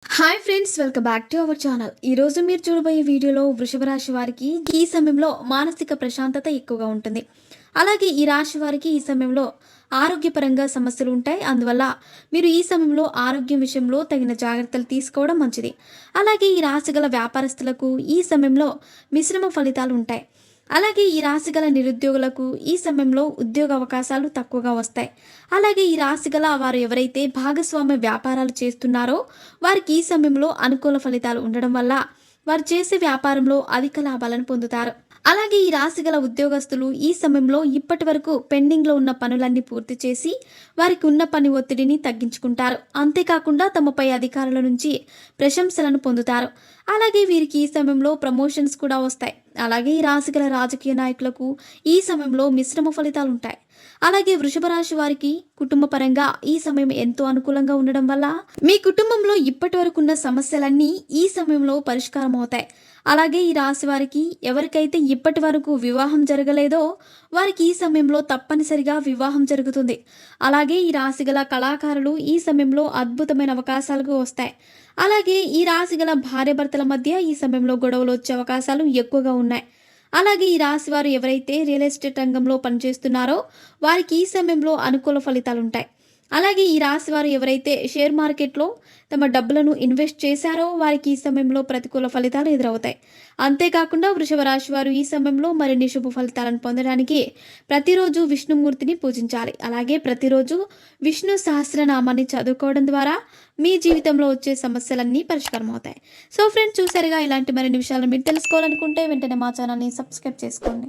Hi friends, welcome back to our channel. ఈరోజు మీరు చూడబోయే వీడియోలో వృషభ రాశి వారికి ఈ సమయంలో మానసిక ప్రశాంతత ఎక్కువగా ఉంటుంది. అలాగే ఈ రాశి వారికి ఈ సమయంలో ఆరోగ్యపరంగా సమస్యలు ఉంటాయి. అందువల్ల మీరు ఈ సమయంలో ఆరోగ్యం విషయంలో తగిన జాగ్రత్తలు తీసుకోవడం మంచిది. అలాగే ఈ రాశి గల వ్యాపారస్తులకు ఈ సమయంలో మిశ్రమ ఫలితాలు ఉంటాయి. అలాగే ఈ రాశి గల నిరుద్యోగులకు ఈ సమయంలో ఉద్యోగ అవకాశాలు తక్కువగా వస్తాయి. అలాగే ఈ రాశి గల వారు ఎవరైతే భాగస్వామ్య వ్యాపారాలు చేస్తున్నారో వారికి ఈ సమయంలో అనుకూల ఫలితాలు ఉండడం వల్ల వారు చేసే వ్యాపారంలో అధిక లాభాలను పొందుతారు. అలాగే ఈ రాశి గల ఉద్యోగస్తులు ఈ సమయంలో ఇప్పటి వరకు పెండింగ్లో ఉన్న పనులన్నీ పూర్తి చేసి వారికి ఉన్న పని ఒత్తిడిని తగ్గించుకుంటారు. అంతేకాకుండా తమపై అధికారుల నుంచి ప్రశంసలను పొందుతారు. అలాగే వీరికి ఈ సమయంలో ప్రమోషన్స్ కూడా వస్తాయి. అలాగే ఈ రాశి గల రాజకీయ నాయకులకు ఈ సమయంలో మిశ్రమ ఫలితాలు ఉంటాయి. అలాగే వృషభ రాశి వారికి కుటుంబ పరంగా ఈ సమయం ఎంతో అనుకూలంగా ఉండడం వల్ల మీ కుటుంబంలో ఇప్పటి వరకు ఉన్న సమస్యలన్నీ ఈ సమయంలో పరిష్కారం అవుతాయి. అలాగే ఈ రాశి వారికి ఎవరికైతే ఇప్పటి వరకు వివాహం జరగలేదో వారికి ఈ సమయంలో తప్పనిసరిగా వివాహం జరుగుతుంది. అలాగే ఈ రాశి గల కళాకారులు ఈ సమయంలో అద్భుతమైన అవకాశాలకు వస్తాయి. అలాగే ఈ రాశి గల భార్యాభర్తల మధ్య ఈ సమయంలో గొడవలు వచ్చే అవకాశాలు ఎక్కువగా ఉన్నాయి. అలాగే ఈ రాశి వారు ఎవరైతే రియల్ ఎస్టేట్ రంగంలో పనిచేస్తున్నారో వారికి ఈ సమయంలో అనుకూల ఫలితాలు ఉంటాయి. అలాగే ఈ రాశి వారు ఎవరైతే షేర్ మార్కెట్లో తమ డబ్బులను ఇన్వెస్ట్ చేశారో వారికి ఈ సమయంలో ప్రతికూల ఫలితాలు ఎదురవుతాయి. అంతేకాకుండా వృషభ రాశి వారు ఈ సమయంలో మరిన్ని శుభ ఫలితాలను పొందడానికి ప్రతిరోజు విష్ణుమూర్తిని పూజించాలి. అలాగే ప్రతిరోజు విష్ణు సహస్రనామాన్ని చదువుకోవడం ద్వారా మీ జీవితంలో వచ్చే సమస్యలన్నీ పరిష్కారం అవుతాయి. సో ఫ్రెండ్స్, చూసారుగా, ఇలాంటి మరిన్ని విషయాలను మీరు తెలుసుకోవాలనుకుంటే వెంటనే మా ఛానల్ని సబ్స్క్రైబ్ చేసుకోండి.